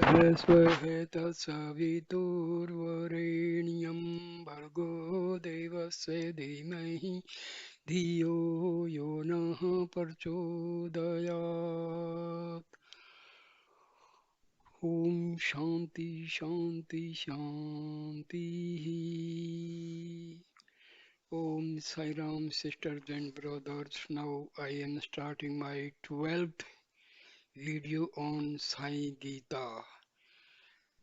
स्वहेतसवितुर्वरेण्यं भर्गो देवस्य धीमहि धियो यो नः प्रचोदयात्. Om Shanti Shanti Shanti. Om Sai Ram, sisters and brothers. Now I am starting my 12th video on Sai Gita.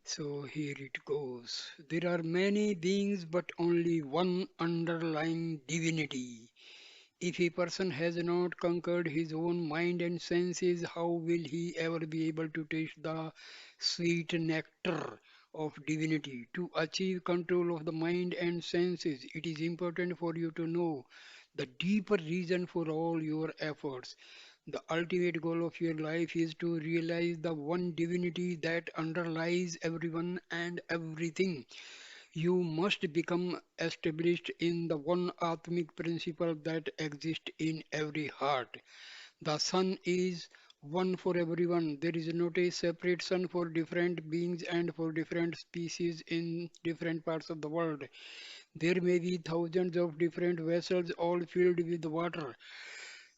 So here it goes. There are many beings, but only one underlying divinity. If a person has not conquered his own mind and senses, how will he ever be able to taste the sweet nectar of divinity? To achieve control of the mind and senses, it is important for you to know the deeper reason for all your efforts. The ultimate goal of your life is to realize the one divinity that underlies everyone and everything. You must become established in the one Atmic principle that exists in every heart. The sun is one for everyone. There is not a separate sun for different beings and for different species in different parts of the world. There may be thousands of different vessels all filled with water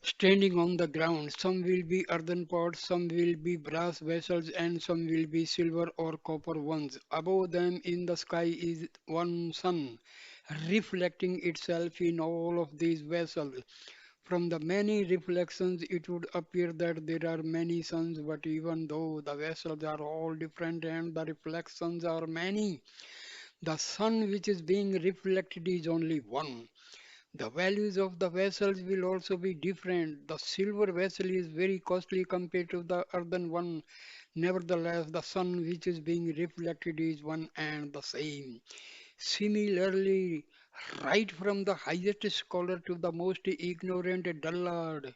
standing on the ground. Some will be earthen pots, some will be brass vessels, and some will be silver or copper ones. Above them in the sky is one sun, reflecting itself in all of these vessels. From the many reflections, it would appear that there are many suns, but even though the vessels are all different and the reflections are many, the sun which is being reflected is only one. The values of the vessels will also be different. The silver vessel is very costly compared to the earthen one. Nevertheless, the sun which is being reflected is one and the same. Similarly, right from the highest scholar to the most ignorant dullard,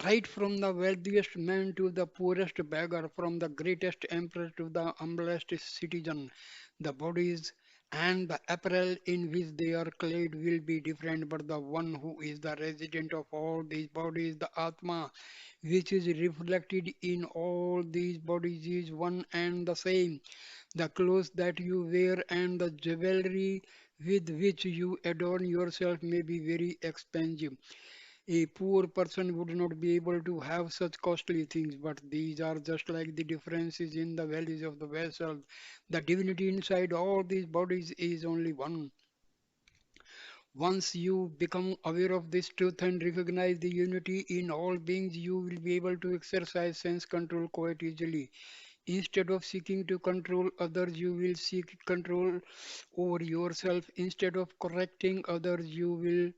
right from the wealthiest man to the poorest beggar, from the greatest emperor to the humblest citizen, the bodies and the apparel in which they are clad will be different, but the one who is the resident of all these bodies, the Atma, which is reflected in all these bodies, is one and the same. The clothes that you wear and the jewelry with which you adorn yourself may be very expensive. A poor person would not be able to have such costly things, but these are just like the differences in the values of the vessel. The divinity inside all these bodies is only one. Once you become aware of this truth and recognize the unity in all beings, you will be able to exercise sense control quite easily. Instead of seeking to control others, you will seek control over yourself. Instead of correcting others, you will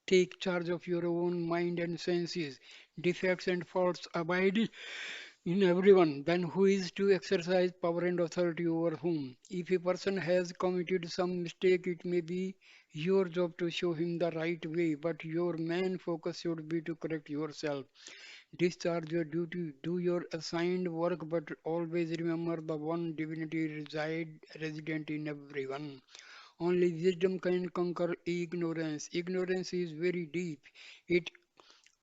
take charge of your own mind and senses. Defects and faults abide in everyone. Then who is to exercise power and authority over whom? If a person has committed some mistake, it may be your job to show him the right way, but your main focus should be to correct yourself. Discharge your duty, do your assigned work, but always remember the one divinity resident in everyone. Only wisdom can conquer ignorance. Ignorance is very deep. It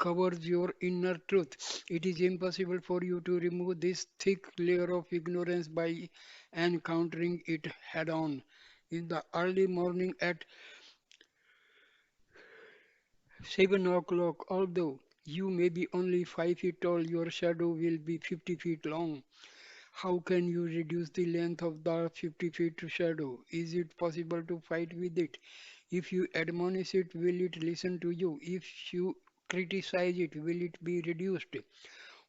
covers your inner truth. It is impossible for you to remove this thick layer of ignorance by encountering it head on. In the early morning at 7 o'clock, although you may be only 5 feet tall, your shadow will be 50 feet long. How can you reduce the length of the 50 feet shadow? Is it possible to fight with it? If you admonish it, will it listen to you? If you criticize it, will it be reduced?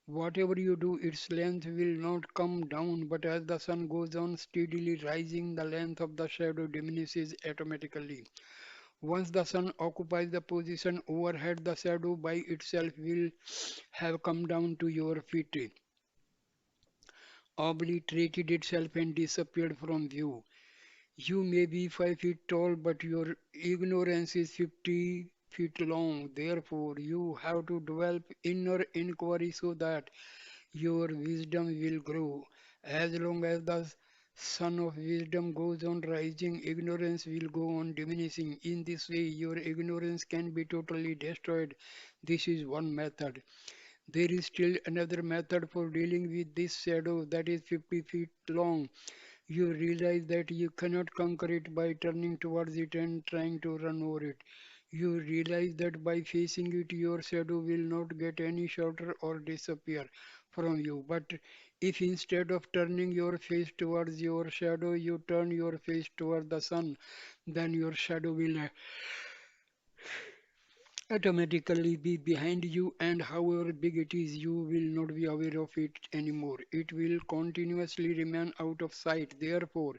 Whatever you do, its length will not come down, but as the sun goes on steadily rising, the length of the shadow diminishes automatically. Once the sun occupies the position overhead, the shadow by itself will have come down to your feet, obliterated itself, and disappeared from view. You may be 5 feet tall, but your ignorance is 50 feet long. Therefore, you have to develop inner inquiry so that your wisdom will grow. As long as the sun of wisdom goes on rising, ignorance will go on diminishing. In this way, your ignorance can be totally destroyed. This is one method. There is still another method for dealing with this shadow that is 50 feet long. You realize that you cannot conquer it by turning towards it and trying to run over it. You realize that by facing it, your shadow will not get any shorter or disappear from you. But if instead of turning your face towards your shadow, you turn your face toward the sun, then your shadow will automatically be behind you, and however big it is, you will not be aware of it anymore. It will continuously remain out of sight. Therefore,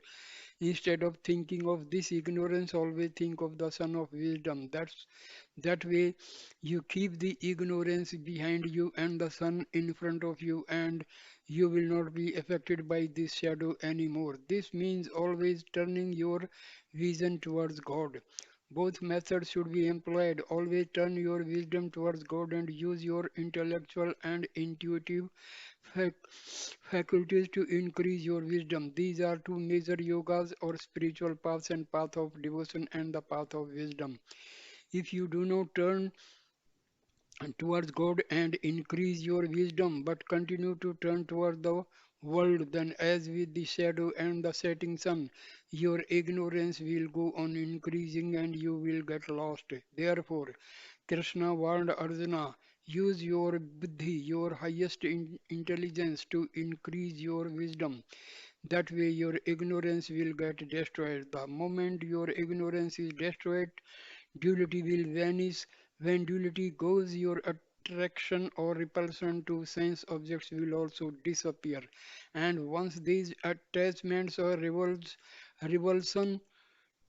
instead of thinking of this ignorance, always think of the Son of Wisdom. That way you keep the ignorance behind you and the sun in front of you, and you will not be affected by this shadow anymore. This means always turning your vision towards God. Both methods should be employed. Always turn your wisdom towards God and use your intellectual and intuitive fac- faculties to increase your wisdom. These are two major yogas or spiritual paths, and path of devotion and the path of wisdom. If you do not turn towards God and increase your wisdom, but continue to turn toward the world, then as with the shadow and the setting sun, your ignorance will go on increasing and you will get lost. Therefore, Krishna warned Arjuna, use your buddhi, your highest intelligence, to increase your wisdom. That way your ignorance will get destroyed. The moment your ignorance is destroyed, duality will vanish. When duality goes, your attraction or repulsion to sense objects will also disappear. And once these attachments or revulsion,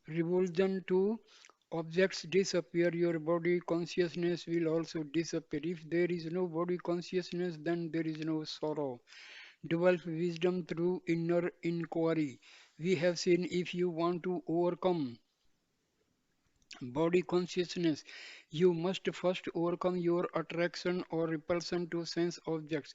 revulsion to objects disappear, your body consciousness will also disappear. If there is no body consciousness, then there is no sorrow. Develop wisdom through inner inquiry. We have seen if you want to overcome body consciousness, you must first overcome your attraction or repulsion to sense objects.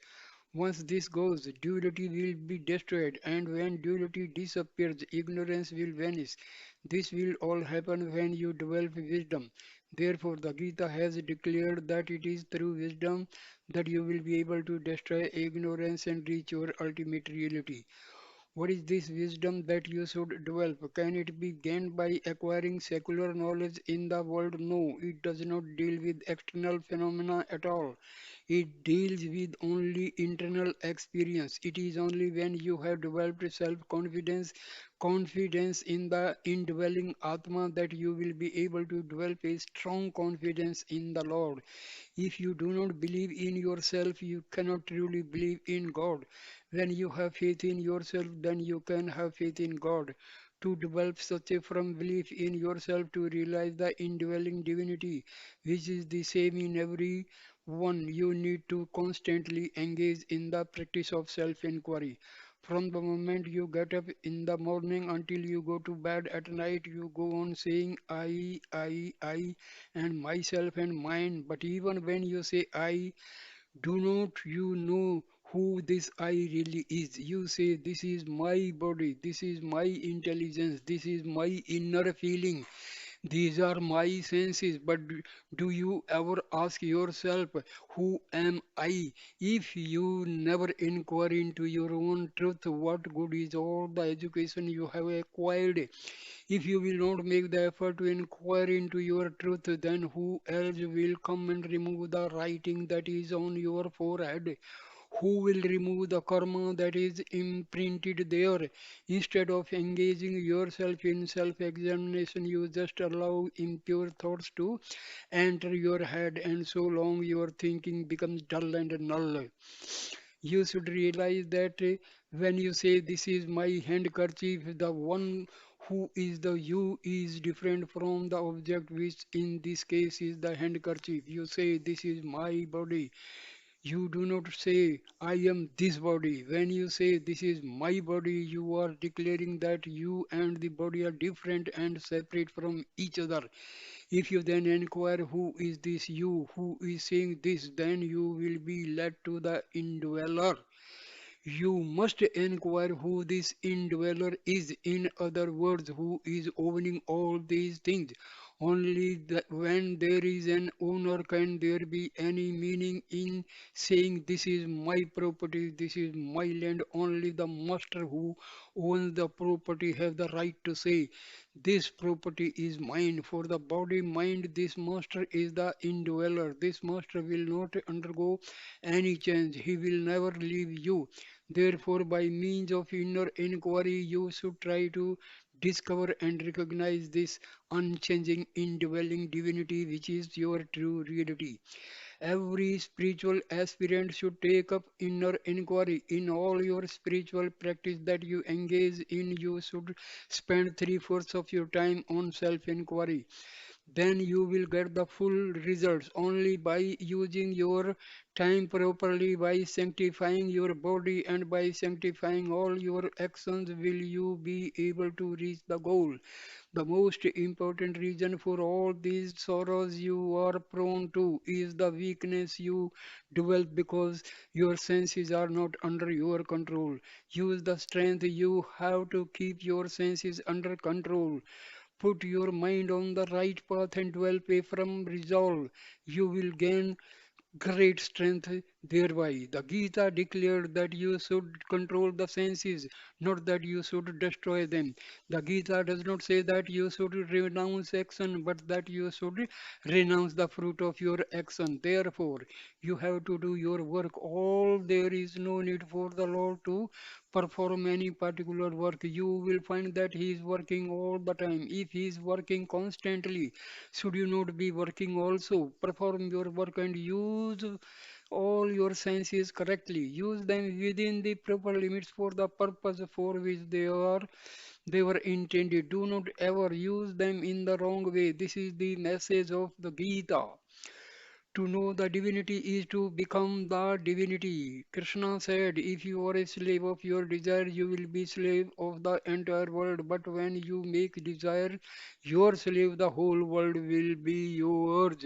Once this goes, duality will be destroyed, and when duality disappears, ignorance will vanish. This will all happen when you develop wisdom. Therefore, the Gita has declared that it is through wisdom that you will be able to destroy ignorance and reach your ultimate reality. What is this wisdom that you should develop? Can it be gained by acquiring secular knowledge in the world? No, it does not deal with external phenomena at all. It deals with only internal experience. It is only when you have developed self-confidence, confidence in the indwelling Atma, that you will be able to develop a strong confidence in the Lord. If you do not believe in yourself, you cannot truly believe in God. When you have faith in yourself, then you can have faith in God. To develop such a firm belief in yourself, to realize the indwelling divinity, which is the same in every one, you need to constantly engage in the practice of self inquiry. From the moment you get up in the morning until you go to bed at night, you go on saying I, and myself and mine. But even when you say I, do not you know who this I really is? You say, this is my body, this is my intelligence, this is my inner feeling, these are my senses. But do you ever ask yourself, who am I? If you never inquire into your own truth, what good is all the education you have acquired? If you will not make the effort to inquire into your truth, then who else will come and remove the writing that is on your forehead? Who will remove the karma that is imprinted there? Instead of engaging yourself in self examination, you just allow impure thoughts to enter your head, and so long your thinking becomes dull and null. You should realize that when you say, this is my handkerchief, the one who is the you is different from the object, which in this case is the handkerchief. You say, this is my body. You do not say, I am this body. When you say, this is my body, you are declaring that you and the body are different and separate from each other. If you then inquire, who is this you, who is saying this, then you will be led to the indweller. You must inquire who this indweller is. In other words, who is owning all these things. Only when there is an owner can there be any meaning in saying this is my property, this is my land. Only the master who owns the property have the right to say this property is mine. For the body mind, this master is the indweller. This master will not undergo any change. He will never leave you. Therefore, by means of inner inquiry, you should try to discover and recognize this unchanging, indwelling divinity which is your true reality. Every spiritual aspirant should take up inner inquiry in all your spiritual practice that you engage in. You should spend three-fourths of your time on self inquiry. Then you will get the full results only by using your time properly, by sanctifying your body and by sanctifying all your actions will you be able to reach the goal. The most important reason for all these sorrows you are prone to is the weakness you develop because your senses are not under your control. Use the strength you have to keep your senses under control. Put your mind on the right path and develop a firm resolve. You will gain great strength thereby. The Gita declared that you should control the senses, not that you should destroy them. The Gita does not say that you should renounce action, but that you should renounce the fruit of your action. Therefore, you have to do your work. All there is no need for the Lord to perform any particular work. You will find that He is working all the time. If He is working constantly, should you not be working also? Perform your work and use all your senses correctly. Use them within the proper limits for the purpose for which they were intended. Do not ever use them in the wrong way. This is the message of the Gita. To know the divinity is to become the divinity. Krishna said, if you are a slave of your desire, you will be slave of the entire world. But when you make desire your slave, the whole world will be yours.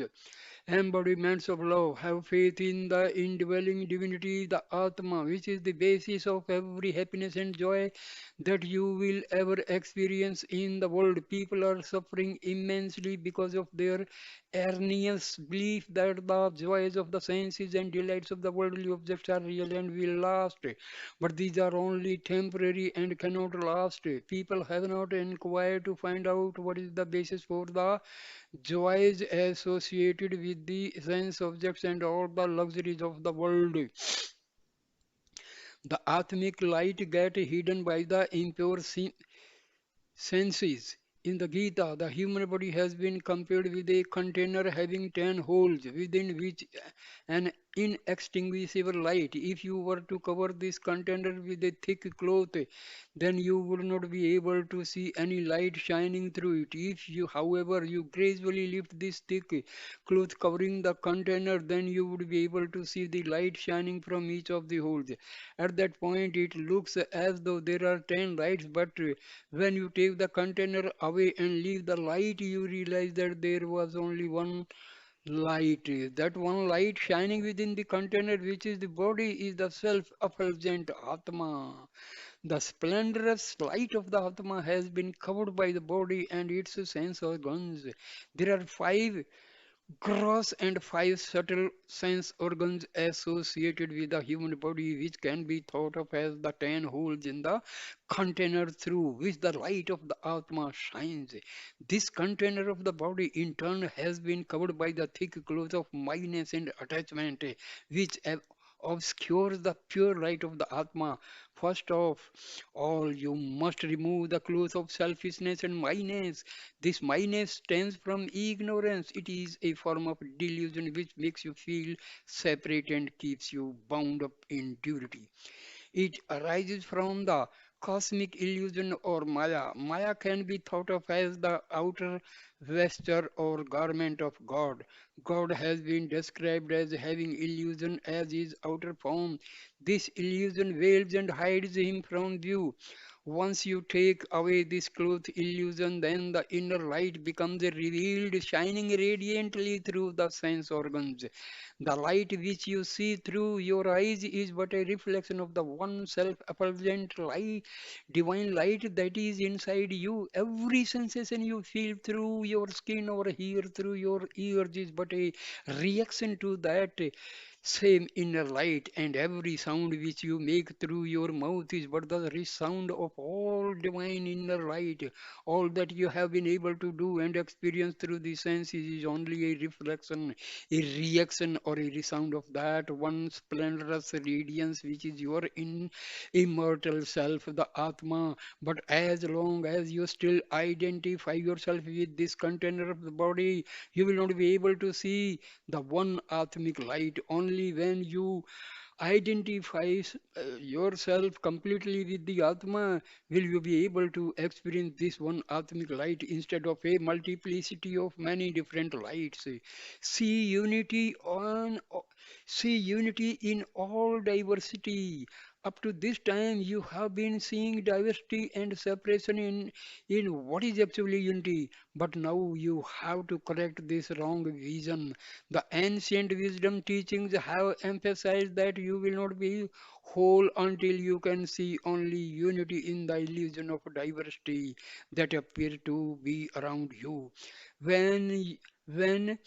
Embodiments of love. Have faith in the indwelling divinity, the Atma, which is the basis of every happiness and joy that you will ever experience in the world. People are suffering immensely because of their erroneous belief that the joys of the senses and delights of the worldly objects are real and will last. But these are only temporary and cannot last. People have not inquired to find out what is the basis for the joys associated with the sense objects and all the luxuries of the world. The Atmic light get hidden by the impure senses. In the Gita, the human body has been compared with a container having 10 holes within which an inextinguishable light. If you were to cover this container with a thick cloth, then you would not be able to see any light shining through it. If you, however, you gradually lift this thick cloth covering the container, then you would be able to see the light shining from each of the holes. At that point, it looks as though there are 10 lights, but when you take the container away and leave the light, you realize that there was only one light. That one light shining within the container, which is the body, is the self-effulgent Atma. The splendorous light of the Atma has been covered by the body and its sense organs. There are five gross and five subtle sense organs associated with the human body, which can be thought of as the 10 holes in the container through which the light of the Atma shines. This container of the body, in turn, has been covered by the thick cloth of minus and attachment, which obscures the pure light of the Atma. First of all, you must remove the cloth of selfishness and minus. This minus stems from ignorance. It is a form of delusion which makes you feel separate and keeps you bound up in duty. It arises from the cosmic illusion or Maya. Maya can be thought of as the outer vesture or garment of God. God has been described as having illusion as his outer form. This illusion veils and hides him from view. Once you take away this cloth illusion, then the inner light becomes revealed, shining radiantly through the sense organs. The light which you see through your eyes is but a reflection of the one self-effulgent light, divine light that is inside you. Every sensation you feel through your skin or hear through your ears is but a reaction to that same inner light, and every sound which you make through your mouth is but the resound of all divine inner light. All that you have been able to do and experience through the senses is only a reflection, a reaction, or a resound of that one splendorous radiance which is your immortal self, the Atma. But as long as you still identify yourself with this container of the body, you will not be able to see the one Atmic light. Only when you identifies yourself completely with the Atma, will you be able to experience this one Atmic light instead of a multiplicity of many different lights. See unity on see unity in all diversity. Up to this time, you have been seeing diversity and separation in what is actually unity. But now you have to correct this wrong vision. The ancient wisdom teachings have emphasized that you will not be whole until you can see only unity in the illusion of diversity that appear to be around you. When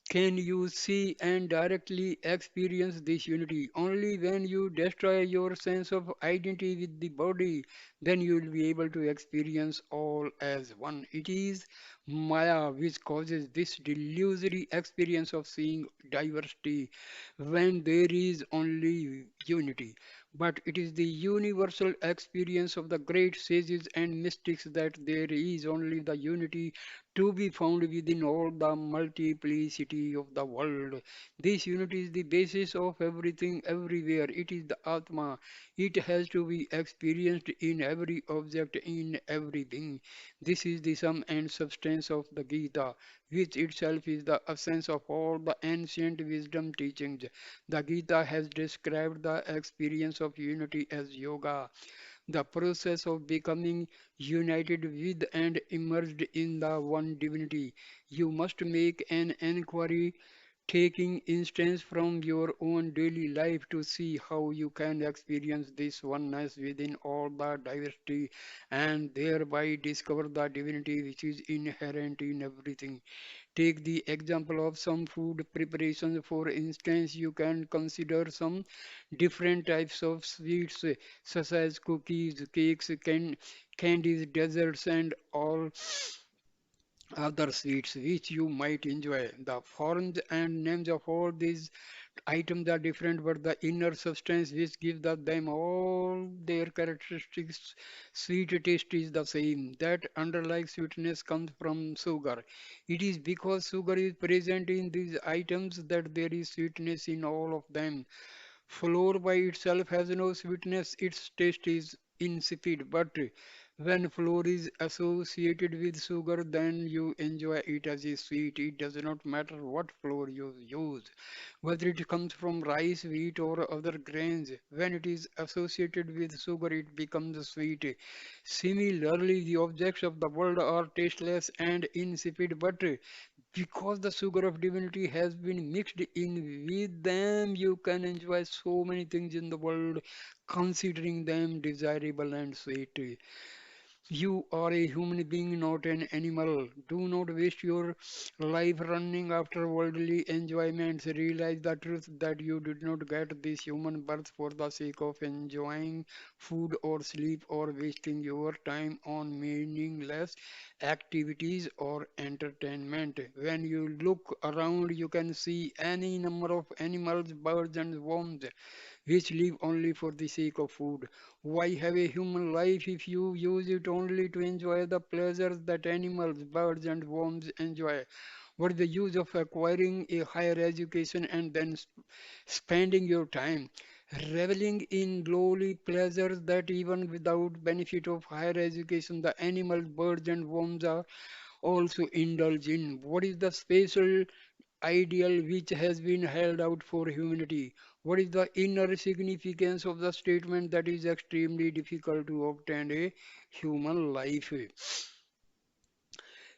can you see and directly experience this unity? Only when you destroy your sense of identity with the body, then you will be able to experience all as one. It is Maya which causes this delusory experience of seeing diversity when there is only unity. But it is the universal experience of the great sages and mystics that there is only the unity to be found within all the multiplicity of the world. This unity is the basis of everything everywhere. It is the Atma. It has to be experienced in every object, in every being. This is the sum and substance of the Gita, which itself is the essence of all the ancient wisdom teachings. The Gita has described the experience of unity as yoga, the process of becoming united with and immersed in the one divinity. You must make an inquiry, taking instance from your own daily life to see how you can experience this oneness within all the diversity and thereby discover the divinity which is inherent in everything. Take the example of some food preparations. For instance, you can consider some different types of sweets, such as cookies, cakes, candies, desserts, and all other sweets which you might enjoy. The forms and names of all these items are different, but the inner substance which gives them all their characteristics, sweet taste is the same. That underlying sweetness comes from sugar. It is because sugar is present in these items that there is sweetness in all of them. Flour by itself has no sweetness, its taste is insipid. But when flour is associated with sugar, then you enjoy it as a sweet. It does not matter what flour you use, whether it comes from rice, wheat, or other grains. When it is associated with sugar, it becomes sweet. Similarly, the objects of the world are tasteless and insipid, but because the sugar of divinity has been mixed in with them, you can enjoy so many things in the world, considering them desirable and sweet. You are a human being, not an animal. Do not waste your life running after worldly enjoyments. Realize the truth that you did not get this human birth for the sake of enjoying food or sleep or wasting your time on meaningless activities or entertainment. When you look around, you can see any number of animals, birds, and worms which live only for the sake of food. Why have a human life if you use it only to enjoy the pleasures that animals, birds, and worms enjoy? What is the use of acquiring a higher education and then spending your time reveling in lowly pleasures that even without benefit of higher education the animals, birds, and worms are also indulge in? What is the special ideal which has been held out for humanity? What is the inner significance of the statement that is extremely difficult to obtain a human life?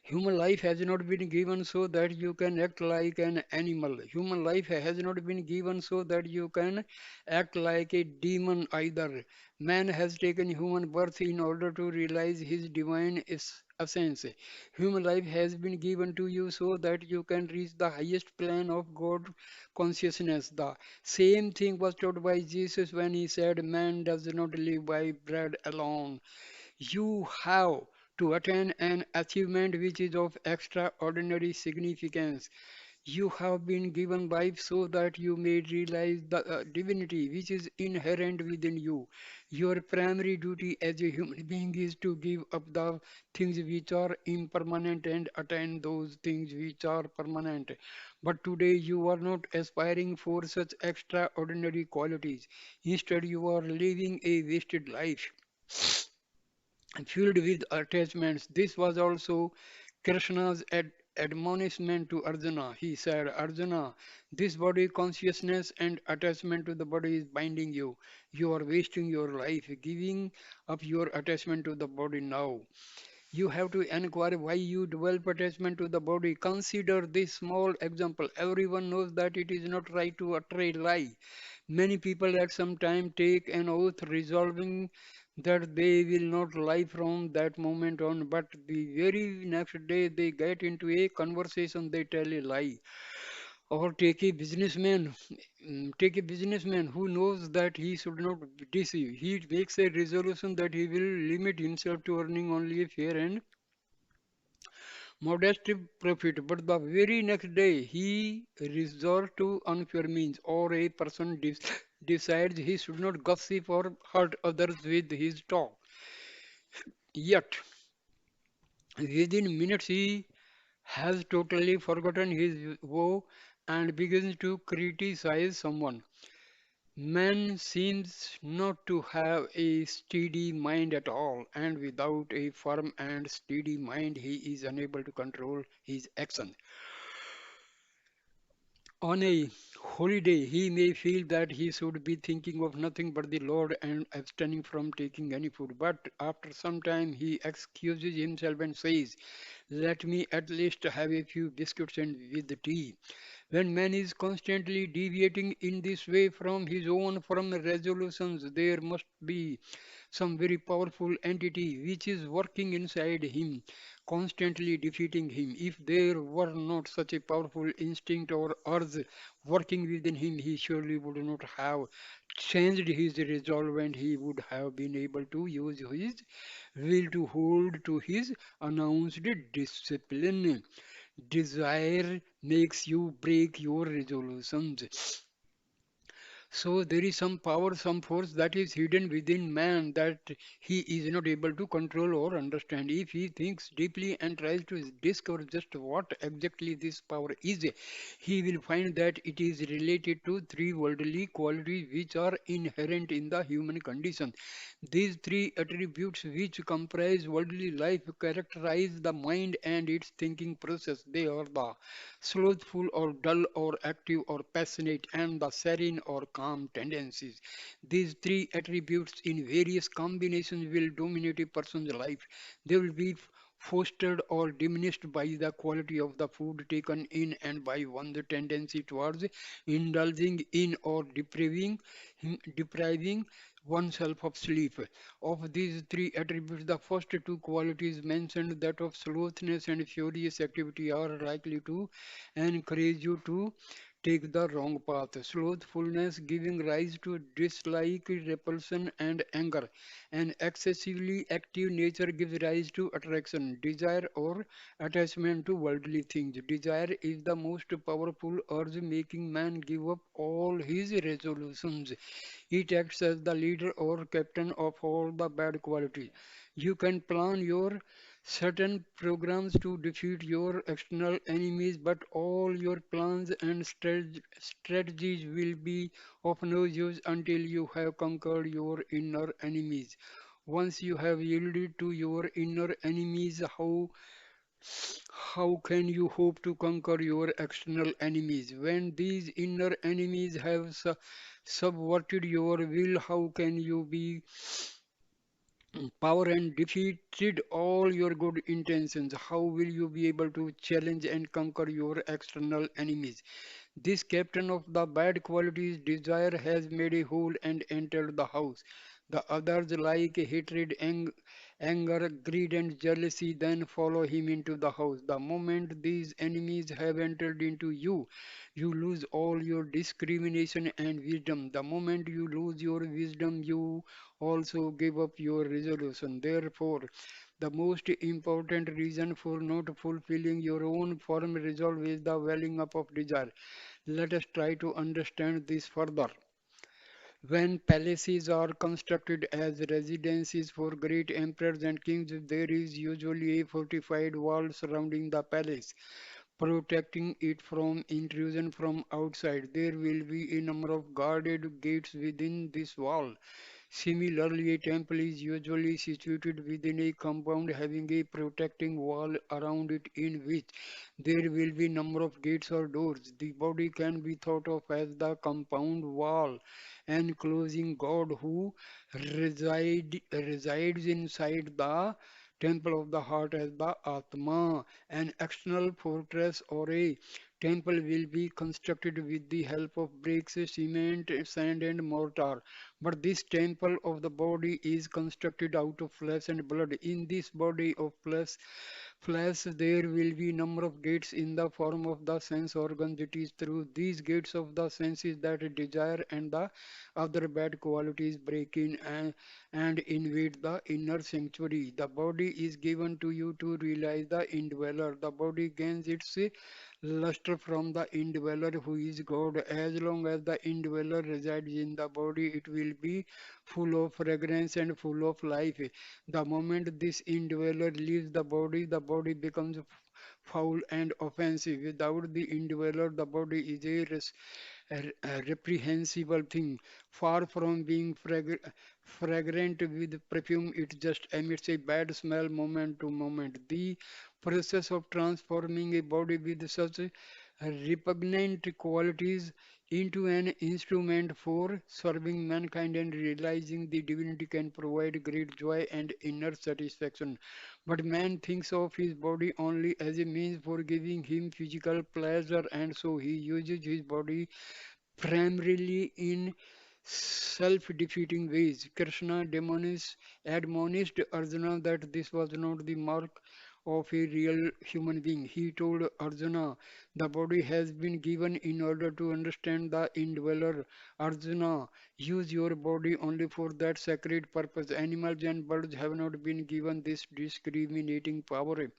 Human life has not been given so that you can act like an animal. Human life has not been given so that you can act like a demon either. Man has taken human birth in order to realize his divine essence. Human life has been given to you so that you can reach the highest plane of God consciousness. The same thing was taught by Jesus when he said, "Man does not live by bread alone." You have to attain an achievement which is of extraordinary significance. You have been given life so that you may realize the divinity which is inherent within you. Your primary duty as a human being is to give up the things which are impermanent and attain those things which are permanent. But today you are not aspiring for such extraordinary qualities. Instead, you are living a wasted life filled with attachments. This was also Krishna's admonishment to Arjuna. He said, Arjuna, this body consciousness and attachment to the body is binding you. You are wasting your life, giving up your attachment to the body now. You have to inquire why you develop attachment to the body. Consider this small example. Everyone knows that it is not right to utter a lie. Many people at some time take an oath resolving that they will not lie from that moment on, but the very next day they get into a conversation, they tell a lie. Or take a businessman who knows that he should not deceive. He makes a resolution that he will limit himself to earning only a fair and modest profit, but the very next day he resorts to unfair means, or a person decides he should not gossip or hurt others with his talk. Yet, within minutes he has totally forgotten his woe and begins to criticize someone. Man seems not to have a steady mind at all, and without a firm and steady mind, he is unable to control his actions. On a holy day, he may feel that he should be thinking of nothing but the Lord and abstaining from taking any food. But after some time, he excuses himself and says, let me at least have a few biscuits and with tea. When man is constantly deviating in this way from his own firm resolutions, there must be some very powerful entity which is working inside him, constantly defeating him. If there were not such a powerful instinct or urge working within him, he surely would not have changed his resolve and he would have been able to use his will to hold to his announced discipline. Desire makes you break your resolutions. So there is some power, some force that is hidden within man that he is not able to control or understand. If he thinks deeply and tries to discover just what exactly this power is, he will find that it is related to three worldly qualities which are inherent in the human condition. These three attributes which comprise worldly life characterize the mind and its thinking process. They are the slothful or dull or active or passionate, and the serene or calm tendencies. These three attributes in various combinations will dominate a person's life. They will be fostered or diminished by the quality of the food taken in and by one's tendency towards indulging in or depriving oneself of sleep. Of these three attributes, the first two qualities mentioned, that of slowness and furious activity, are likely to encourage you to take the wrong path. Slothfulness giving rise to dislike, repulsion, and anger. An excessively active nature gives rise to attraction, desire, or attachment to worldly things. Desire is the most powerful urge making man give up all his resolutions. It acts as the leader or captain of all the bad qualities. You can plan your certain programs to defeat your external enemies, but all your plans and strategies will be of no use until you have conquered your inner enemies. Once you have yielded to your inner enemies, how can you hope to conquer your external enemies? When these inner enemies have subverted your will, how can you be power and defeated all your good intentions, how will you be able to challenge and conquer your external enemies? This captain of the bad qualities, desire, has made a hole and entered the house. The others, like hatred, anger, greed, and jealousy, then follow him into the house. The moment these enemies have entered into you, you lose all your discrimination and wisdom. The moment you lose your wisdom, you also give up your resolution. Therefore, the most important reason for not fulfilling your own firm resolve is the welling up of desire. Let us try to understand this further. When palaces are constructed as residences for great emperors and kings, there is usually a fortified wall surrounding the palace, protecting it from intrusion from outside. There will be a number of guarded gates within this wall. Similarly, a temple is usually situated within a compound having a protecting wall around it in which there will be number of gates or doors. The body can be thought of as the compound wall enclosing God who resides inside the temple of the heart as the Atma. An external fortress or a temple will be constructed with the help of bricks, cement, sand, and mortar. But this temple of the body is constructed out of flesh and blood. In this body of flesh there will be number of gates in the form of the sense organs. It is through these gates of the senses that desire and the other bad qualities break in and invade the inner sanctuary. The body is given to you to realize the indweller. The body gains its luster from the indweller who is God. As long as the indweller resides in the body, it will be full of fragrance and full of life. The moment this indweller leaves the body becomes foul and offensive. Without the indweller, the body is a reprehensible thing. Far from being fragrant with perfume, it just emits a bad smell moment to moment. The process of transforming a body with such repugnant qualities into an instrument for serving mankind and realizing the divinity can provide great joy and inner satisfaction. But man thinks of his body only as a means for giving him physical pleasure, and so he uses his body primarily in self-defeating ways. Krishna admonished Arjuna that this was not the mark of a real human being. He told Arjuna, the body has been given in order to understand the indweller. Arjuna, use your body only for that sacred purpose. Animals and birds have not been given this discriminating power.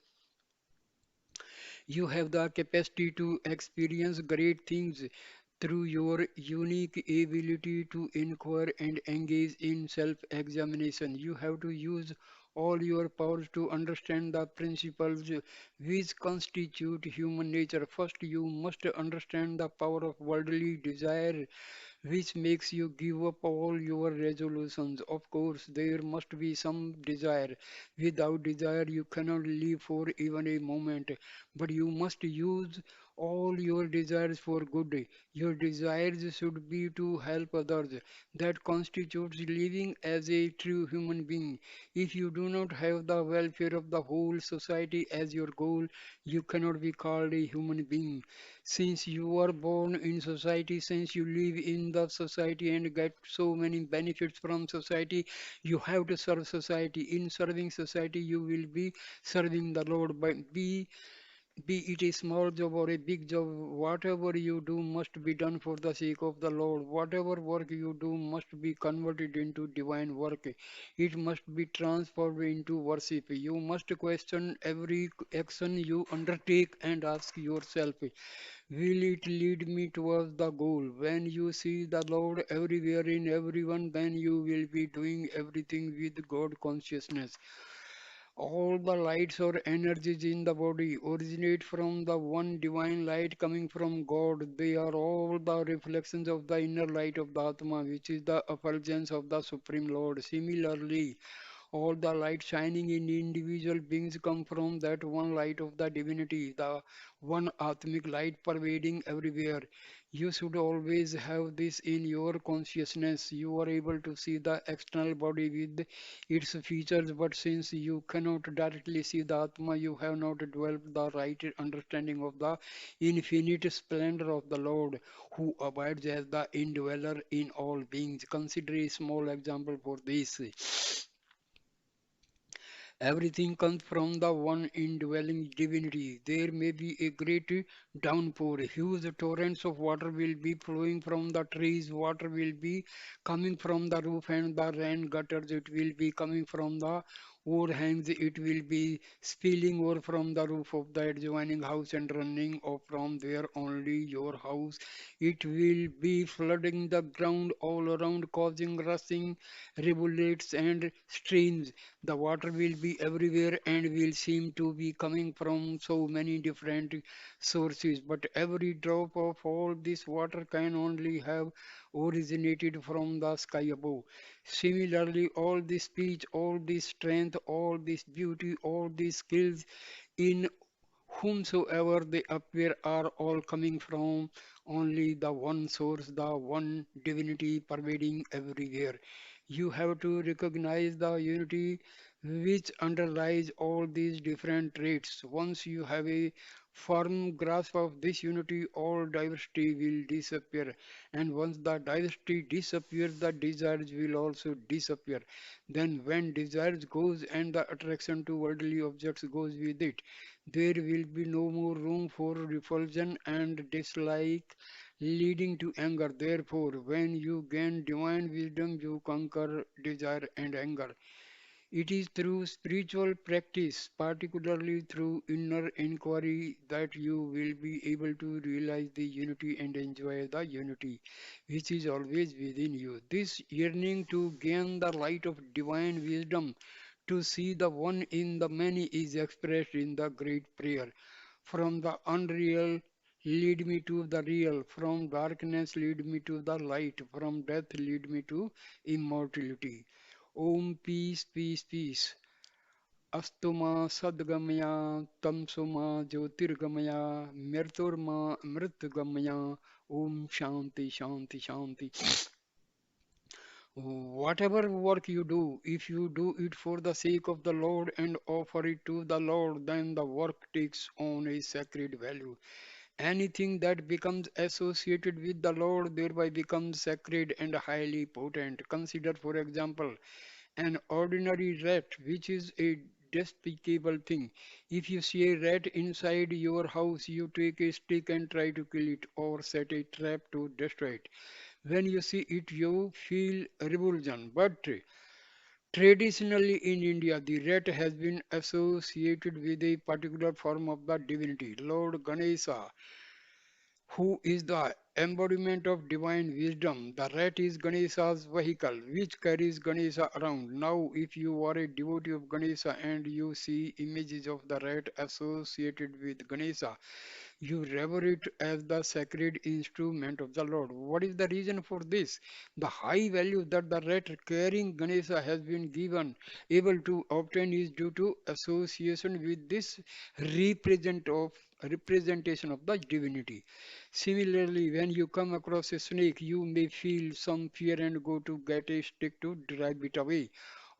You have the capacity to experience great things through your unique ability to inquire and engage in self examination. You have to use all your powers to understand the principles which constitute human nature. First, you must understand the power of worldly desire which makes you give up all your resolutions. Of course, there must be some desire. Without desire, you cannot live for even a moment. But you must use all your desires for good. Your desires should be to help others. That constitutes living as a true human being. If you do not have the welfare of the whole society as your goal, you cannot be called a human being. Since you are born in society, since you live in the society and get so many benefits from society, you have to serve society. In serving society, you will be serving the Lord. But be it a small job or a big job, whatever you do must be done for the sake of the Lord. Whatever work you do must be converted into divine work. It must be transformed into worship. You must question every action you undertake and ask yourself, will it lead me towards the goal? When you see the Lord everywhere in everyone, then you will be doing everything with God consciousness. All the lights or energies in the body originate from the one divine light coming from God. They are all the reflections of the inner light of the Atma, which is the effulgence of the Supreme Lord. Similarly, all the light shining in individual beings come from that one light of the divinity, the one Atmic light pervading everywhere. You should always have this in your consciousness. You are able to see the external body with its features, but since you cannot directly see the Atma, you have not developed the right understanding of the infinite splendor of the Lord, who abides as the indweller in all beings. Consider a small example for this. Everything comes from the one indwelling divinity. There may be a great downpour. Huge torrents of water will be flowing from the trees. Water will be coming from the roof and the rain gutters. It will be coming from the overhangs. It will be spilling over from the roof of the adjoining house and running off from there only your house. It will be flooding the ground all around, causing rushing rivulets and streams. The water will be everywhere and will seem to be coming from so many different sources, but every drop of all this water can only have originated from the sky above. Similarly, all this speech, all this strength, all this beauty, all these skills in whomsoever they appear are all coming from only the one source, the one divinity pervading everywhere. You have to recognize the unity which underlies all these different traits. Once you have a firm grasp of this unity, all diversity will disappear. And once the diversity disappears, the desires will also disappear. Then when desires goes and the attraction to worldly objects goes with it, there will be no more room for repulsion and dislike leading to anger. Therefore, when you gain divine wisdom, you conquer desire and anger. It is through spiritual practice, particularly through inner inquiry, that you will be able to realize the unity and enjoy the unity which is always within you. This yearning to gain the light of divine wisdom, to see the one in the many, is expressed in the great prayer. From the unreal, lead me to the real. From darkness, lead me to the light. From death, lead me to immortality. Om peace, peace, peace. Astuma sadgamaya tamsuma jyotirgamaya mriturma mritgamaya. Om shanti, shanti, shanti. Whatever work you do, if you do it for the sake of the Lord and offer it to the Lord, then the work takes on a sacred value. Anything that becomes associated with the Lord thereby becomes sacred and highly potent. Consider, for example, an ordinary rat, which is a despicable thing. If you see a rat inside your house, you take a stick and try to kill it or set a trap to destroy it. When you see it, you feel revulsion. But traditionally in India, the rat has been associated with a particular form of the divinity, Lord Ganesha, who is the embodiment of divine wisdom. The rat is Ganesha's vehicle, which carries Ganesha around. Now, if you are a devotee of Ganesha and you see images of the rat associated with Ganesha, you revere it as the sacred instrument of the Lord. What is the reason for this? The high value that the rat carrying Ganesha has been given, able to obtain, is due to association with this representation of the divinity. Similarly, when you come across a snake, you may feel some fear and go to get a stick to drive it away.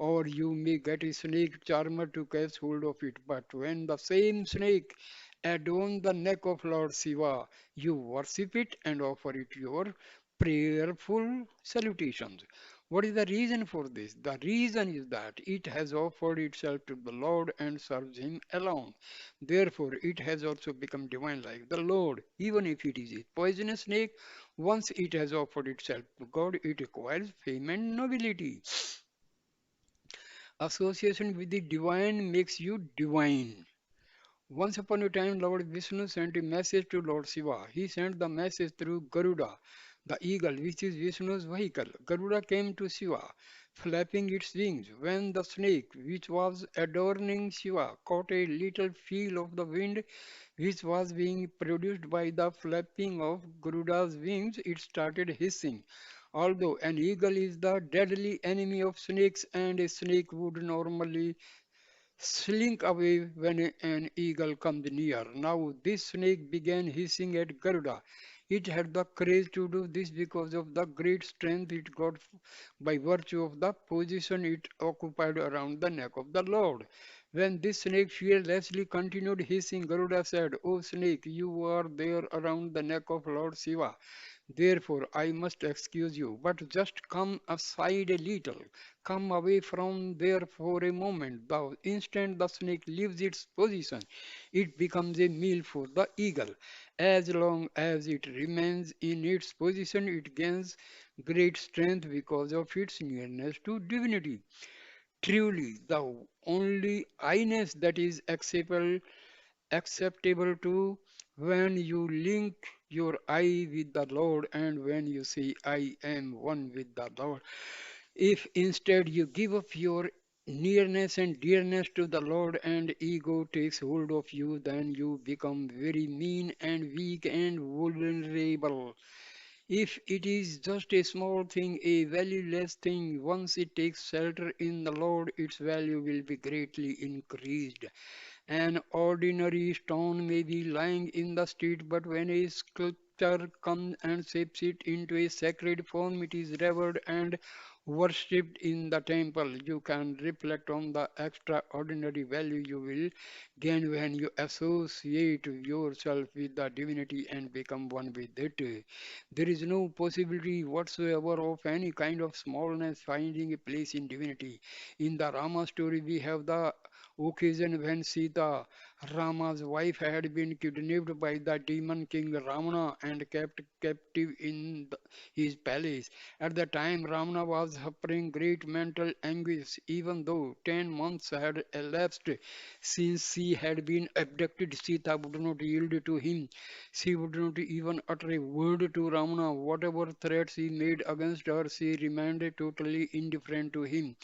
Or you may get a snake charmer to catch hold of it. But when the same snake adorn the neck of Lord Shiva, you worship it and offer it your prayerful salutations. What is the reason for this? The reason is that it has offered itself to the Lord and serves Him alone. Therefore, it has also become divine like the Lord. Even if it is a poisonous snake, once it has offered itself to God, it acquires fame and nobility. Association with the divine makes you divine. Once upon a time, Lord Vishnu sent a message to Lord Shiva. He sent the message through Garuda, the eagle, which is Vishnu's vehicle. Garuda came to Shiva, flapping its wings. When the snake, which was adorning Shiva, caught a little feel of the wind which was being produced by the flapping of Garuda's wings, it started hissing. Although an eagle is the deadly enemy of snakes and a snake would normally slink away when an eagle comes near. Now this snake began hissing at Garuda. It had the courage to do this because of the great strength it got by virtue of the position it occupied around the neck of the Lord. When this snake fearlessly continued hissing, Garuda said, "O snake, you are there around the neck of Lord Shiva. Therefore, I must excuse you, but just come aside a little. Come away from there for a moment. The instant the snake leaves its position, it becomes a meal for the eagle. As long as it remains in its position, it gains great strength because of its nearness to divinity. Truly, the only I-ness that is acceptable to when you link your I with the Lord and when you say, I am one with the Lord. If instead you give up your nearness and dearness to the Lord and ego takes hold of you, then you become very mean and weak and vulnerable. If it is just a small thing, a valueless thing, once it takes shelter in the Lord, its value will be greatly increased. An ordinary stone may be lying in the street, but when a sculptor comes and shapes it into a sacred form, it is revered and worshipped in the temple. You can reflect on the extraordinary value you will gain when you associate yourself with the divinity and become one with it. There is no possibility whatsoever of any kind of smallness finding a place in divinity. In the Rama story, we have the occasion when Sita, Rama's wife, had been kidnapped by the demon king Ramana and kept captive in his palace. At the time, Ramana was suffering great mental anguish, even though 10 months had elapsed since she had been abducted. Sita would not yield to him. She would not even utter a word to Ramana. Whatever threats he made against her, she remained totally indifferent to him.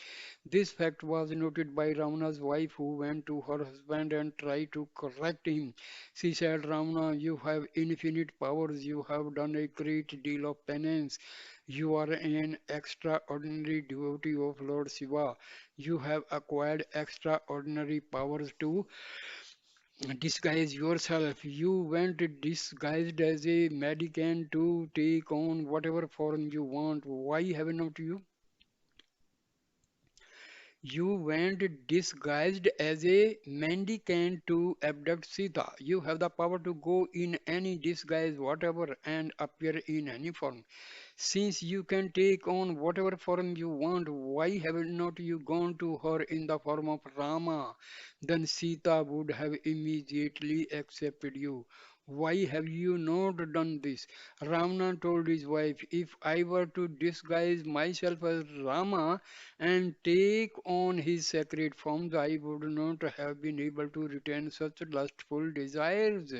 This fact was noted by Ramana's wife, who went to her husband and tried to correct him. She said, Ramana, you have infinite powers. You have done a great deal of penance. You are an extraordinary devotee of Lord Shiva. You have acquired extraordinary powers to disguise yourself. You went disguised as a mendicant to take on whatever form you want. Why have not you? You went disguised as a mendicant to abduct Sita. You have the power to go in any disguise, whatever, and appear in any form. Since you can take on whatever form you want, why have not you gone to her in the form of Rama? Then Sita would have immediately accepted you. Why have you not done this? Ravana told his wife, if I were to disguise myself as Rama and take on his sacred forms, I would not have been able to retain such lustful desires.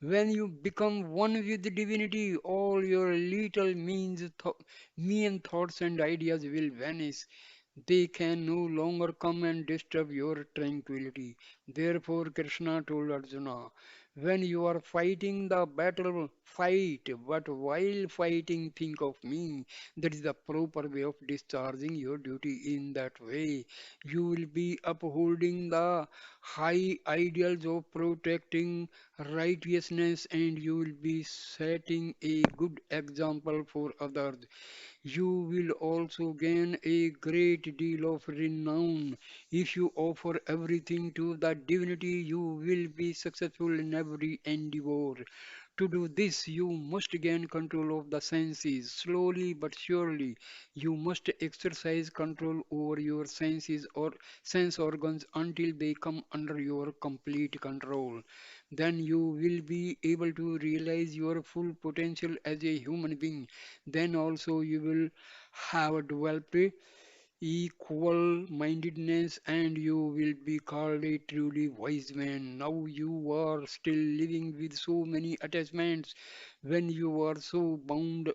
When you become one with divinity, all your little mean thoughts and ideas will vanish. They can no longer come and disturb your tranquility. Therefore, Krishna told Arjuna, when you are fighting the battle, fight, but while fighting, think of me. That is the proper way of discharging your duty. In that way, you will be upholding the high ideals of protecting righteousness and you will be setting a good example for others. You will also gain a great deal of renown. If you offer everything to the divinity, you will be successful in every endeavor. To do this, you must gain control of the senses. Slowly but surely, you must exercise control over your senses or sense organs until they come under your complete control. Then you will be able to realize your full potential as a human being. Then also you will have developed equal mindedness and you will be called a truly wise man. Now you are still living with so many attachments. When you are so bound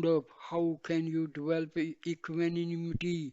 up, how can you develop equanimity?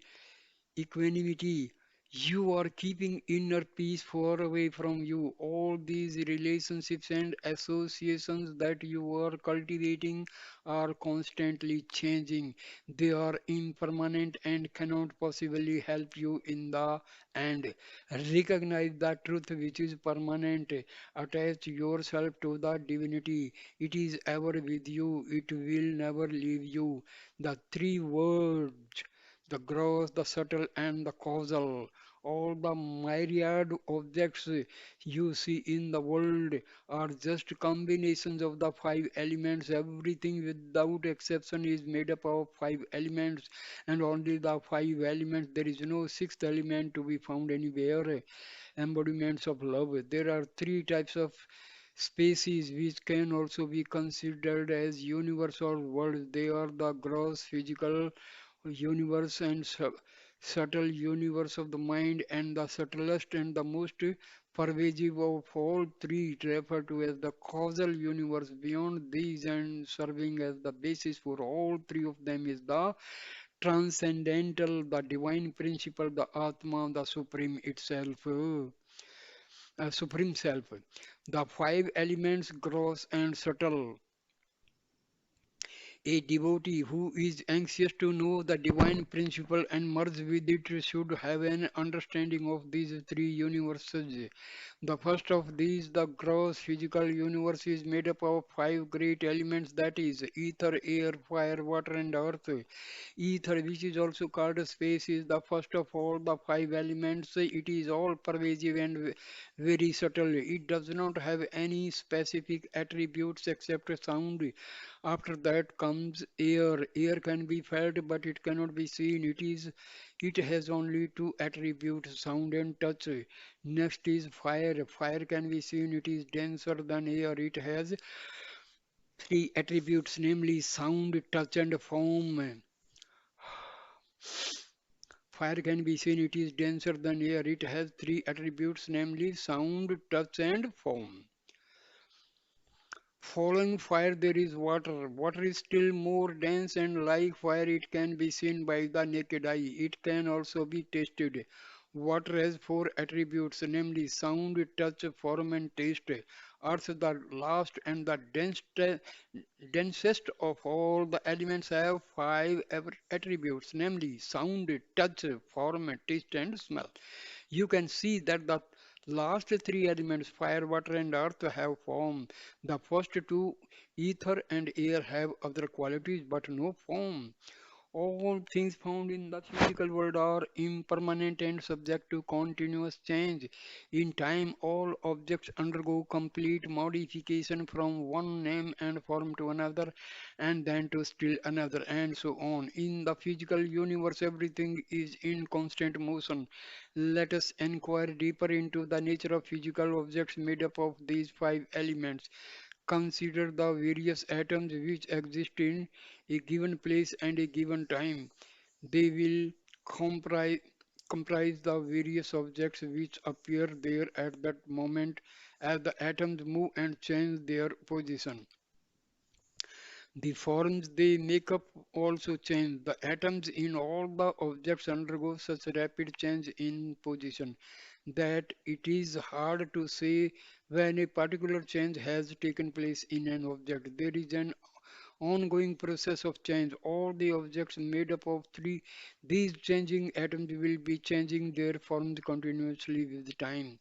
Equanimity. You are keeping inner peace far away from you. All these relationships and associations that you are cultivating are constantly changing. They are impermanent and cannot possibly help you in the end. Recognize the truth which is permanent. Attach yourself to the divinity. It is ever with you. It will never leave you. The three words, the gross, the subtle, and the causal, all the myriad objects you see in the world are just combinations of the five elements. Everything without exception is made up of five elements, and only the five elements. There is no sixth element to be found anywhere. Embodiments of love. There are three types of species which can also be considered as universal worlds. They are the gross physical universe and subtle universe of the mind, and the subtlest and the most pervasive of all three referred to as the causal universe. Beyond these and serving as the basis for all three of them is the transcendental, the divine principle, the Atma, the supreme itself, supreme self. The five elements, gross and subtle. A devotee who is anxious to know the divine principle and merge with it should have an understanding of these three universes. The first of these, the gross physical universe, is made up of five great elements, that is, ether, air, fire, water, and earth. Ether, which is also called space, is the first of all the five elements. It is all pervasive and very subtle. It does not have any specific attributes except sound. After that comes air. Air can be felt, but it cannot be seen. It has only two attributes, sound and touch. Next is fire. Fire can be seen. It is denser than air. It has three attributes, namely sound, touch, and foam. Fire can be seen. It is denser than air. It has three attributes, namely sound, touch, and foam. Following fire, there is water. Water is still more dense, and like fire, it can be seen by the naked eye. It can also be tasted. Water has four attributes, namely sound, touch, form, and taste. Earth, the last and the densest of all the elements, have five attributes, namely sound, touch, form, taste, and smell. You can see that the last three elements, fire, water, and earth, have form. The first two, ether and air, have other qualities but no form. All things found in the physical world are impermanent and subject to continuous change. In time, all objects undergo complete modification from one name and form to another, and then to still another, and so on. In the physical universe, everything is in constant motion. Let us inquire deeper into the nature of physical objects made up of these five elements. Consider the various atoms which exist in a given place and a given time. They will comprise, comprise the various objects which appear there at that moment. As the atoms move and change their position, the forms they make up also change. The atoms in all the objects undergo such rapid change in position that it is hard to say when a particular change has taken place in an object. There is an ongoing process of change. All the objects made up of these changing atoms will be changing their forms continuously with time.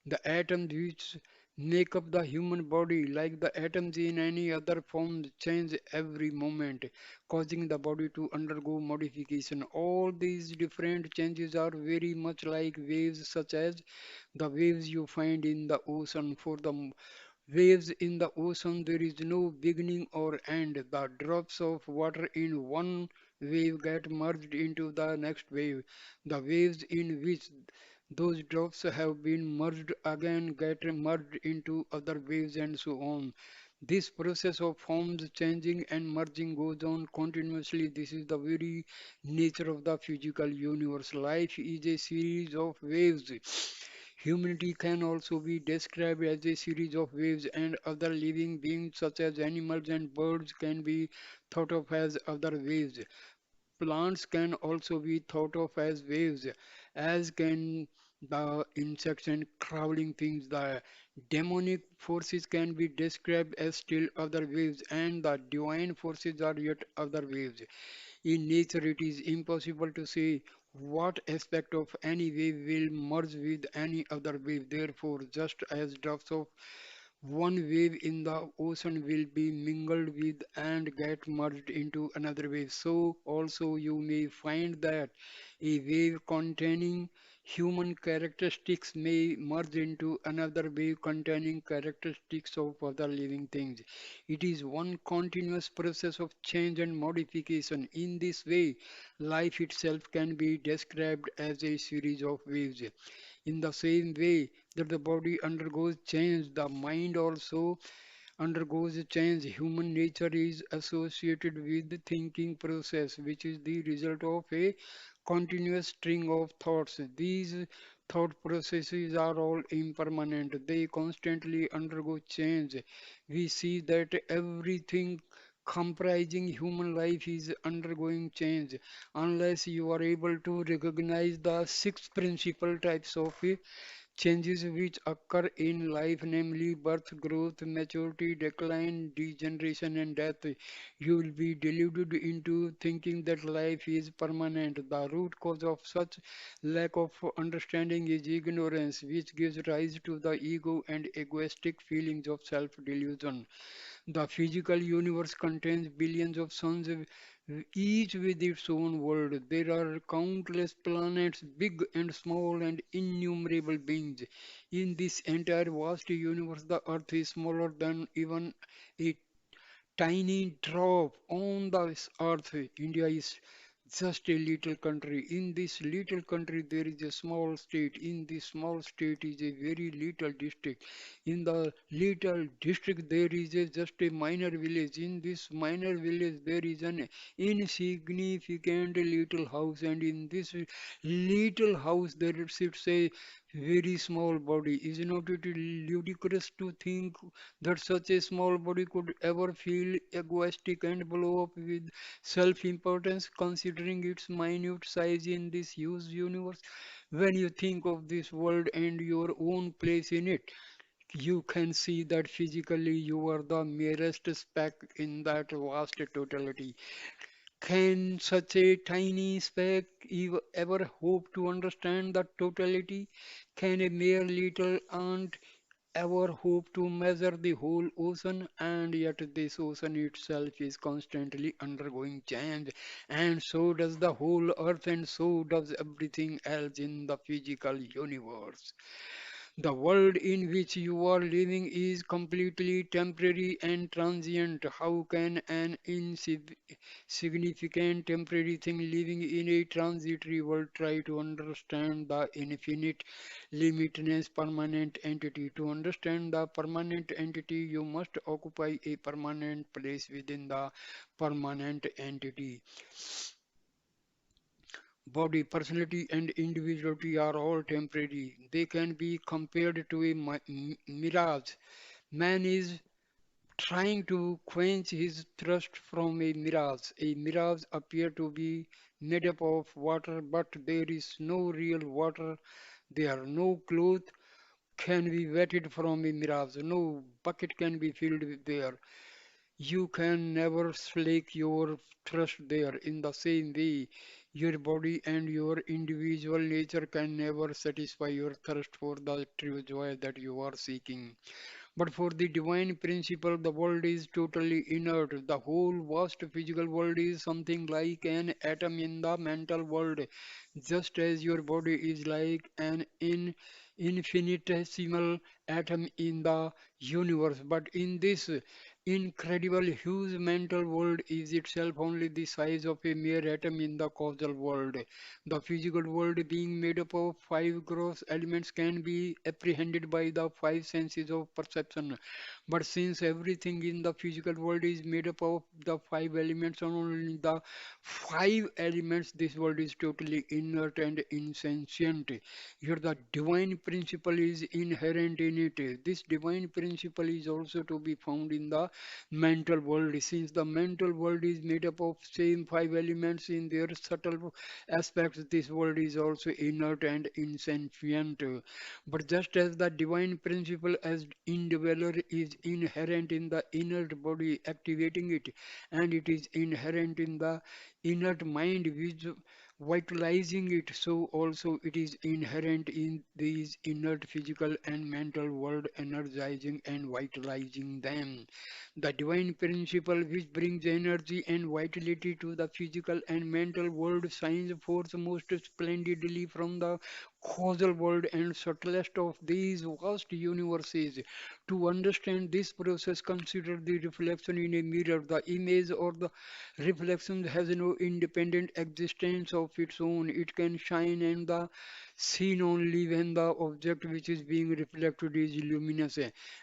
The atoms which make up the human body, like the atoms in any other form, change every moment, causing the body to undergo modification. All these different changes are very much like waves, such as the waves you find in the ocean. For the waves in the ocean, there is no beginning or end. The drops of water in one wave get merged into the next wave. The waves in which those drops have been merged again get merged into other waves, and so on. This process of forms changing and merging goes on continuously. This is the very nature of the physical universe. Life is a series of waves. Humanity can also be described as a series of waves, and other living beings such as animals and birds can be thought of as other waves. Plants can also be thought of as waves, as can the insects and crawling things. The demonic forces can be described as still other waves, and the divine forces are yet other waves. In nature, it is impossible to say what aspect of any wave will merge with any other wave. Therefore, just as drops of one wave in the ocean will be mingled with and get merged into another wave. So also you may find that a wave containing human characteristics may merge into another wave containing characteristics of other living things. It is one continuous process of change and modification. In this way, life itself can be described as a series of waves. In the same way that the body undergoes change, the mind also undergoes change. Human nature is associated with the thinking process, which is the result of a continuous string of thoughts. These thought processes are all impermanent, they constantly undergo change. We see that everything comprising human life is undergoing change unless you are able to recognize the six principal types of changes which occur in life, namely birth, growth, maturity, decline, degeneration, and death. You will be deluded into thinking that life is permanent. The root cause of such lack of understanding is ignorance, which gives rise to the ego and egoistic feelings of self delusion. The physical universe contains billions of suns, each with its own world. There are countless planets, big and small, and innumerable beings. In this entire vast universe, the Earth is smaller than even a tiny drop on this earth. India is just a little country. In this little country, there is a small state. In this small state is a very little district. In the little district, there is just a minor village. In this minor village, there is an insignificant little house, and in this little house, there sits a very small body. Is not it ludicrous to think that such a small body could ever feel egoistic and blow up with self-importance, considering its minute size in this huge universe? When you think of this world and your own place in it, you can see that physically you are the merest speck in that vast totality. Can such a tiny speck ever hope to understand the totality? Can a mere little ant ever hope to measure the whole ocean? And yet this ocean itself is constantly undergoing change, and so does the whole earth, and so does everything else in the physical universe. The world in which you are living is completely temporary and transient. How can an insignificant temporary thing living in a transitory world try to understand the infinite, limitless, permanent entity? To understand the permanent entity, you must occupy a permanent place within the permanent entity. Body, personality, and individuality are all temporary. They can be compared to a mirage. Man is trying to quench his thirst from a mirage. A mirage appears to be made up of water, but there is no real water. There are no clothes can be wetted from a mirage. No bucket can be filled there. You can never slake your thirst there. In the same way, your body and your individual nature can never satisfy your thirst for the true joy that you are seeking. But for the divine principle, the world is totally inert. The whole vast physical world is something like an atom in the mental world, just as your body is like an infinitesimal atom in the universe. But in this incredible huge mental world is itself only the size of a mere atom in the causal world. The physical world, being made up of five gross elements, can be apprehended by the five senses of perception. But since everything in the physical world is made up of the five elements, and only the five elements, this world is totally inert and insentient. Here, the divine principle is inherent in it. This divine principle is also to be found in the mental world. Since the mental world is made up of same five elements in their subtle aspects, this world is also inert and insentient. But just as the divine principle as indweller is inherent in the inert body activating it, and it is inherent in the inert mind which vitalizing it, so also it is inherent in these inert physical and mental world, energizing and vitalizing them. The divine principle which brings energy and vitality to the physical and mental world shines forth most splendidly from the causal world and subtlest of these vast universes. To understand this process, consider the reflection in a mirror. The image or the reflection has no independent existence of its own. It can shine and the seen only when the object which is being reflected is luminous,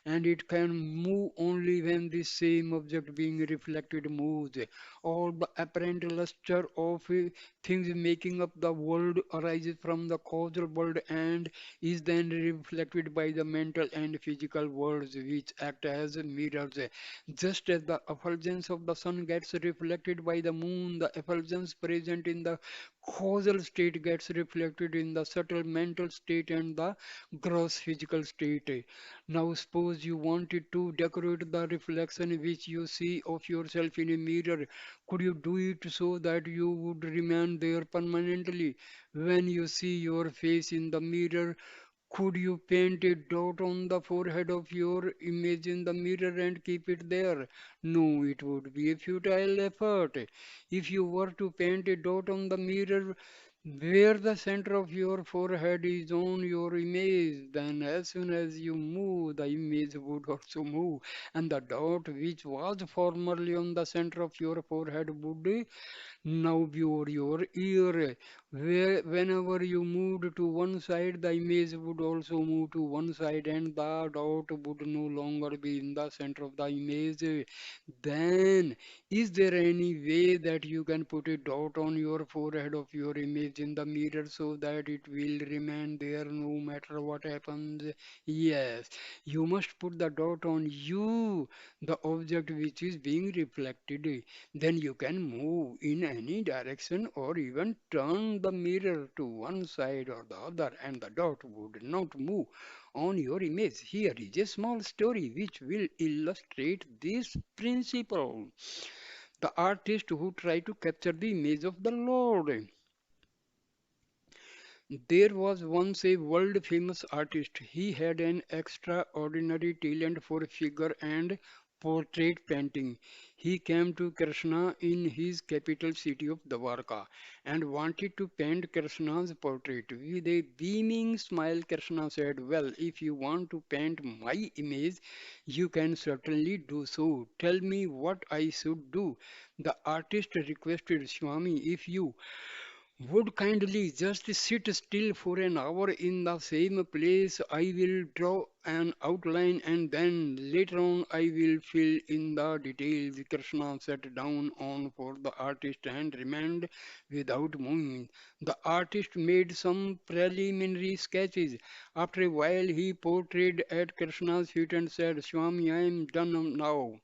and it can move only when the same object being reflected moves. All the apparent luster of things making up the world arises from the causal world and is then reflected by the mental and physical worlds which act as mirrors. Just as the effulgence of the sun gets reflected by the moon, the effulgence present in the causal state gets reflected in the subtle mental state and the gross physical state. Now, suppose you wanted to decorate the reflection which you see of yourself in a mirror. Could you do it so that you would remain there permanently? When you see your face in the mirror, could you paint a dot on the forehead of your image in the mirror and keep it there? No, it would be a futile effort. If you were to paint a dot on the mirror where the center of your forehead is on your image, then as soon as you move, the image would also move, and the dot which was formerly on the center of your forehead would now before your ear, whenever you moved to one side, the image would also move to one side, and the dot would no longer be in the center of the image. Then, is there any way that you can put a dot on your forehead of your image in the mirror so that it will remain there no matter what happens? Yes, you must put the dot on you, the object which is being reflected. Then you can move in any direction or even turn the mirror to one side or the other, and the dot would not move on your image. Here is a small story which will illustrate this principle. The artist who tried to capture the image of the Lord. There was once a world famous artist. He had an extraordinary talent for figure and portrait painting. He came to Krishna in his capital city of Dwarka and wanted to paint Krishna's portrait. With a beaming smile, Krishna said, "Well, if you want to paint my image, you can certainly do so. Tell me what I should do." The artist requested, "Swami, if you would kindly just sit still for an hour in the same place. I will draw an outline and then later on I will fill in the details." Krishna sat down on for the artist and remained without moving. The artist made some preliminary sketches. After a while he portrayed at Krishna's feet and said, "Swami, I am done now."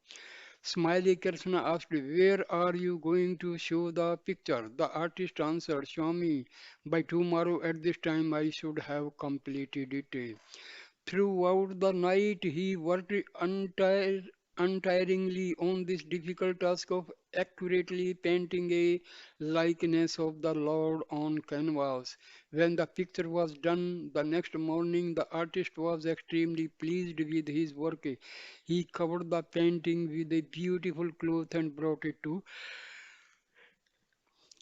Smiley Krishna asked, "Where are you going to show the picture?" The artist answered, "Swami, by tomorrow at this time I should have completed it." Throughout the night he worked untiringly on this difficult task of accurately painting a likeness of the Lord on canvas. When the picture was done the next morning, the artist was extremely pleased with his work. He covered the painting with a beautiful cloth and brought it to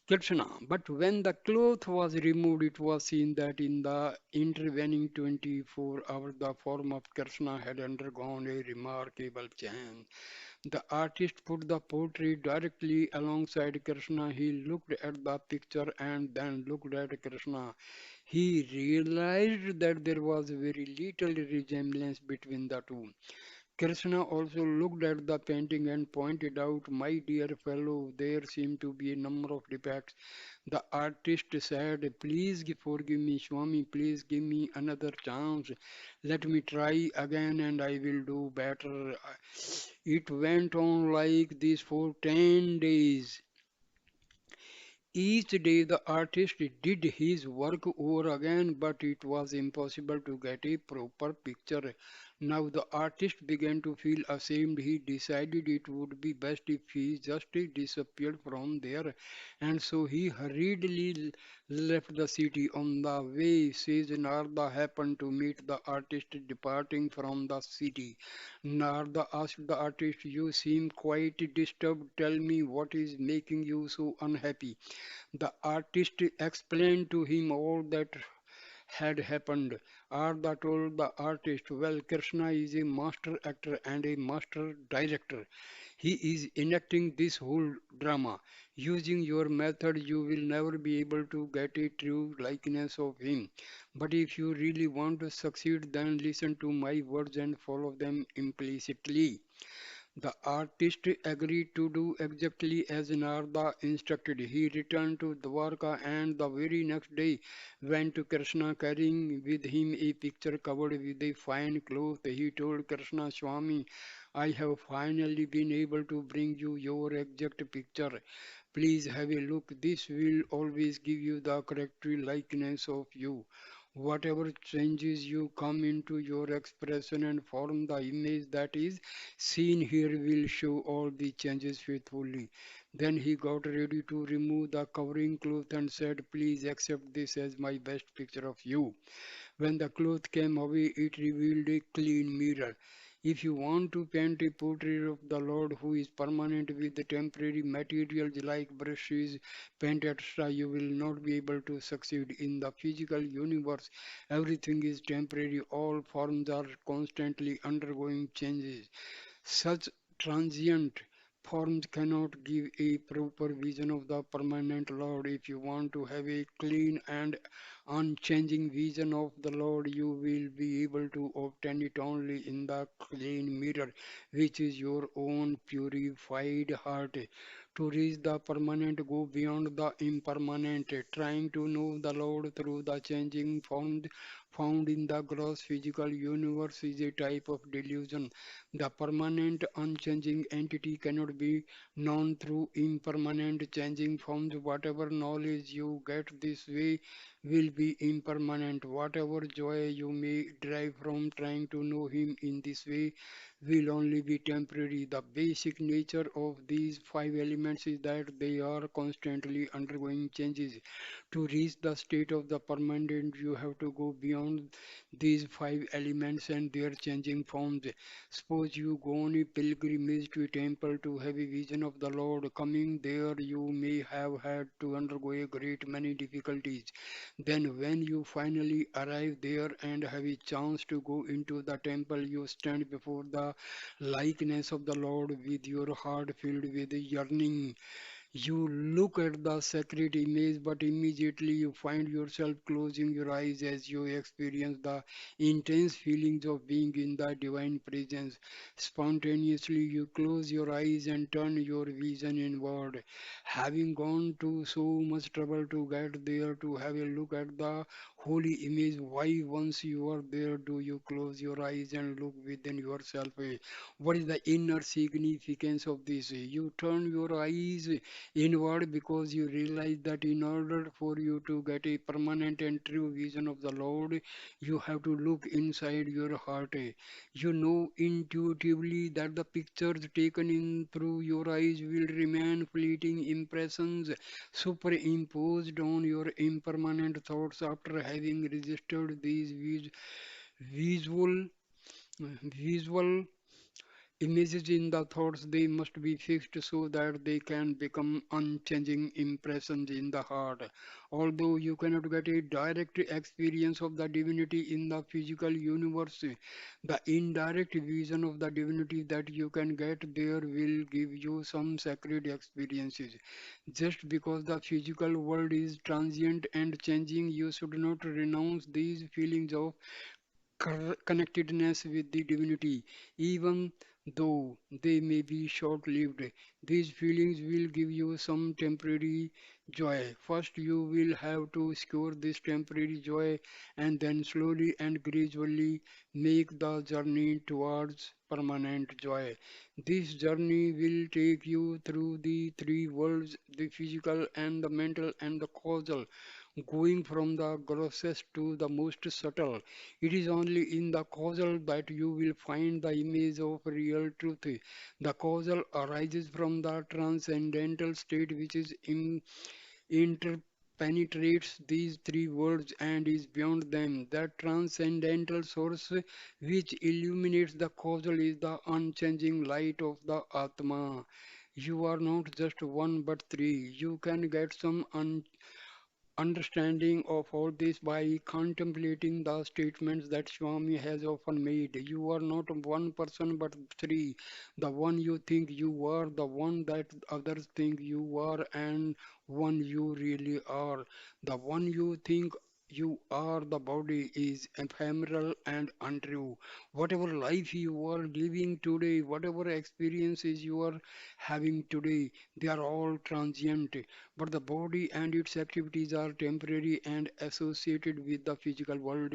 Krishna. But when the cloth was removed, it was seen that in the intervening 24 hours, the form of Krishna had undergone a remarkable change. The artist put the portrait directly alongside Krishna. He looked at the picture and then looked at Krishna. He realized that there was very little resemblance between the two. Krishna also looked at the painting and pointed out, my dear fellow, there seem to be a number of defects. The artist said, please forgive me, Swami, please give me another chance. Let me try again and I will do better. It went on like this for 10 days. Each day the artist did his work over again, but it was impossible to get a proper picture. Now the artist began to feel ashamed. He decided it would be best if he just disappeared from there. And so he hurriedly left the city. On the way, says Narada happened to meet the artist departing from the city. Narada asked the artist, you seem quite disturbed. Tell me what is making you so unhappy. The artist explained to him all that had happened. Arda told the artist, well, Krishna is a master actor and a master director. He is enacting this whole drama. Using your method, you will never be able to get a true likeness of him. But if you really want to succeed, then listen to my words and follow them implicitly. The artist agreed to do exactly as Narada instructed. He returned to Dwarka and the very next day went to Krishna carrying with him a picture covered with a fine cloth. He told Krishna, Swami, I have finally been able to bring you your exact picture. Please have a look. This will always give you the correct likeness of you. Whatever changes you come into your expression and form, the image that is seen here will show all the changes faithfully. Then he got ready to remove the covering cloth and said, please accept this as my best picture of you. When the cloth came away, it revealed a clean mirror. If you want to paint a portrait of the Lord who is permanent with the temporary materials like brushes, paint, etc., you will not be able to succeed in the physical universe. Everything is temporary, all forms are constantly undergoing changes. Such transient forms cannot give a proper vision of the permanent Lord. If you want to have a clean and unchanging vision of the Lord, you will be able to obtain it only in the clean mirror, which is your own purified heart. To reach the permanent, go beyond the impermanent. Trying to know the Lord through the changing forms found in the gross physical universe is a type of delusion. The permanent, unchanging entity cannot be known through impermanent, changing forms. Whatever knowledge you get this way will be impermanent. Whatever joy you may derive from trying to know Him in this way will only be temporary. The basic nature of these five elements is that they are constantly undergoing changes. To reach the state of the permanent, you have to go beyond these five elements and their changing forms. Suppose you go on a pilgrimage to a temple to have a vision of the Lord. Coming there, you may have had to undergo a great many difficulties. Then, when you finally arrive there and have a chance to go into the temple, you stand before the likeness of the Lord with your heart filled with yearning. You look at the sacred image, but immediately you find yourself closing your eyes as you experience the intense feelings of being in the divine presence. Spontaneously, you close your eyes and turn your vision inward. Having gone to so much trouble to get there to have a look at the holy image, why, once you are there, do you close your eyes and look within yourself? What is the inner significance of this? You turn your eyes inward because you realize that in order for you to get a permanent and true vision of the Lord, you have to look inside your heart. You know intuitively that the pictures taken in through your eyes will remain fleeting impressions superimposed on your impermanent thoughts after having registered these visual visual images in the thoughts. They must be fixed so that they can become unchanging impressions in the heart. Although you cannot get a direct experience of the divinity in the physical universe, the indirect vision of the divinity that you can get there will give you some sacred experiences. Just because the physical world is transient and changing, you should not renounce these feelings of connectedness with the divinity, even though they may be short lived. These feelings will give you some temporary joy. First, you will have to secure this temporary joy and then slowly and gradually make the journey towards permanent joy. This journey will take you through the three worlds, the physical and the mental and the causal, going from the grossest to the most subtle. It is only in the causal that you will find the image of real truth. The causal arises from the transcendental state which is interpenetrates these three worlds and is beyond them. That transcendental source which illuminates the causal is the unchanging light of the Atma. You are not just one but three. You can get some understanding of all this by contemplating the statements that Swami has often made. You are not one person but three. The one you think you are, the one that others think you are, and one you really are. The one you think you are, the body is ephemeral and untrue. Whatever life you are living today, whatever experiences you are having today, they are all transient, but the body and its activities are temporary and associated with the physical world.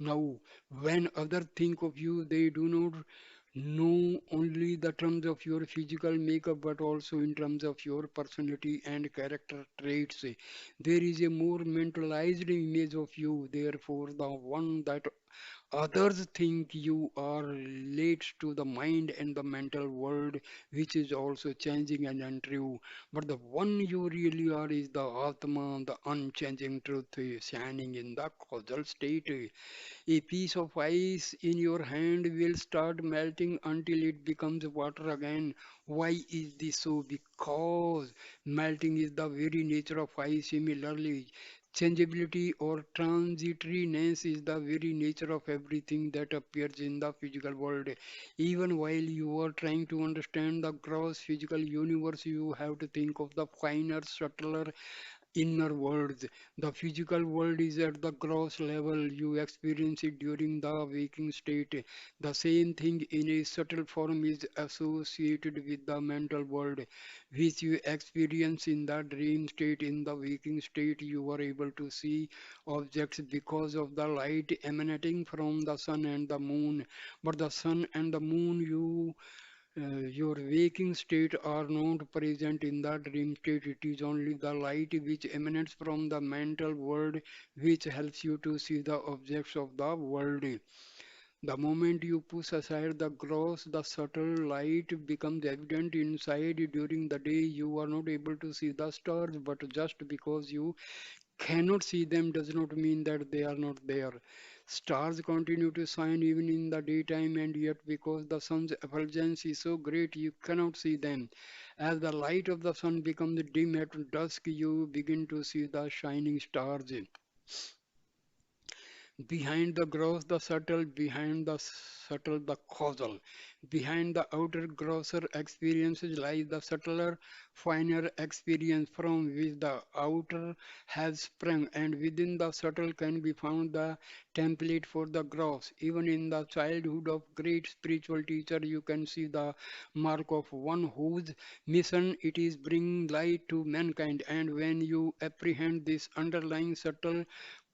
Now, when others think of you, they do not know only the terms of your physical makeup but also in terms of your personality and character traits. There is a more mentalized image of you, therefore, the one that others think you are relates to the mind and the mental world, which is also changing and untrue. But the one you really are is the Atma, the unchanging truth, shining in the causal state. A piece of ice in your hand will start melting until it becomes water again. Why is this so? Because melting is the very nature of ice. Similarly, changeability or transitoriness is the very nature of everything that appears in the physical world. Even while you are trying to understand the gross physical universe, you have to think of the finer, subtler inner worlds. The physical world is at the gross level. You experience it during the waking state. The same thing in a subtle form is associated with the mental world, which you experience in the dream state. In the waking state, you are able to see objects because of the light emanating from the sun and the moon. But the sun and the moon, your waking state are not present in the dream state. It is only the light which emanates from the mental world which helps you to see the objects of the world. The moment you push aside the gross, the subtle light becomes evident inside. During the day, you are not able to see the stars, but just because you cannot see them does not mean that they are not there. Stars continue to shine even in the daytime, and yet, because the sun's effulgence is so great, you cannot see them. As the light of the sun becomes dim at dusk, you begin to see the shining stars. Behind the gross, the subtle, behind the subtle, the causal. Behind the outer, grosser experiences lies the subtler, finer experience from which the outer has sprung, and within the subtle can be found the template for the gross. Even in the childhood of great spiritual teacher, you can see the mark of one whose mission it is bring light to mankind. And when you apprehend this underlying subtle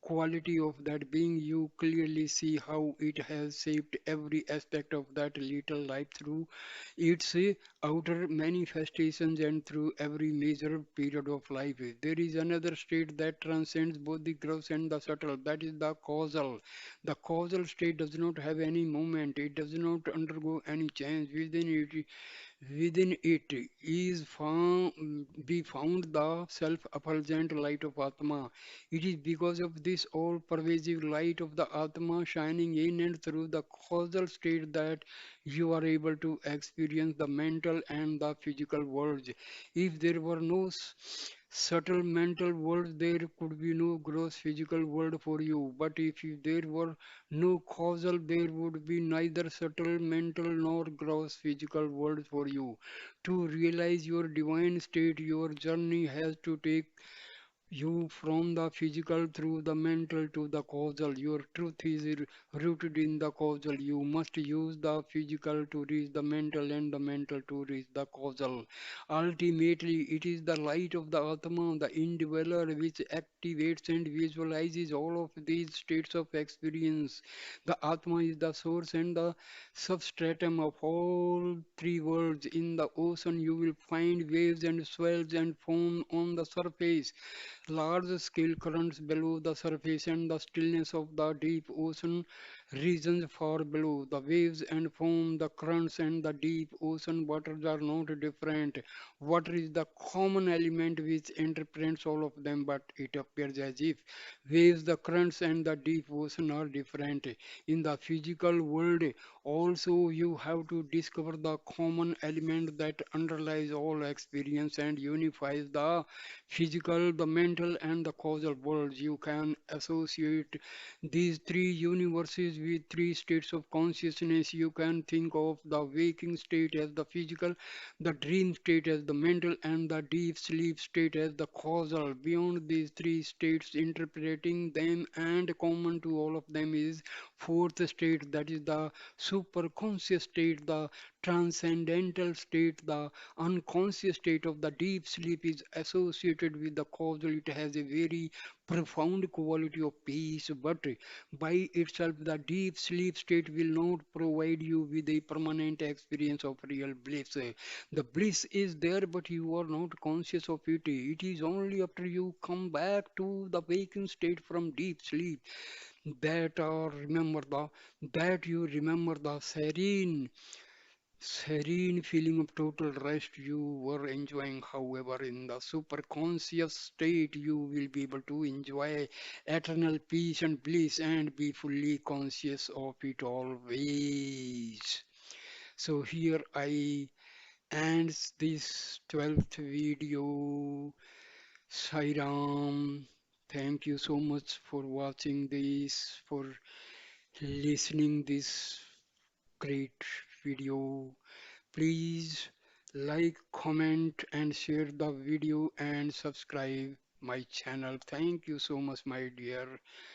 quality of that being, you clearly see how it has shaped every aspect of that little life through its outer manifestations and through every major period of life. There is another state that transcends both the gross and the subtle, that is the causal. The causal state does not have any moment, it does not undergo any change. Within it is be found the self-effulgent light of Atma. It is because of this all-pervasive light of the Atma shining in and through the causal state that you are able to experience the mental and the physical worlds. If there were no subtle mental world, there could be no gross physical world for you. But if there were no causal, there would be neither subtle mental nor gross physical world for you. To realize your divine state, your journey has to take you from the physical through the mental to the causal. Your truth is rooted in the causal. You must use the physical to reach the mental and the mental to reach the causal. Ultimately, it is the light of the Atma, the individual, which activates and visualizes all of these states of experience. The Atma is the source and the substratum of all three worlds. In the ocean, you will find waves and swells and foam on the surface, large scale currents below the surface, and the stillness of the deep ocean regions far below. The waves and foam, the currents, and the deep ocean waters are not different. Water is the common element which interprets all of them, but it appears as if waves, the currents, and the deep ocean are different. In the physical world, also, you have to discover the common element that underlies all experience and unifies the physical, the mental, and the causal worlds. You can associate these three universes with three states of consciousness. You can think of the waking state as the physical, the dream state as the mental, and the deep sleep state as the causal. Beyond these three states, interpreting them and common to all of them is fourth state, that is the superconscious state, the transcendental state, the unconscious state of the deep sleep is associated with the causal. It has a very profound quality of peace, but by itself, the deep sleep state will not provide you with a permanent experience of real bliss. The bliss is there, but you are not conscious of it. It is only after you come back to the waking state from deep sleep that that you remember the serene feeling of total rest you were enjoying. However, in the superconscious state, you will be able to enjoy eternal peace and bliss and be fully conscious of it always. So here I ends this 12th video. Sairam. Thank you so much for watching this, for listening this great video. Please like, comment and share the video and subscribe my channel. Thank you so much, my dear.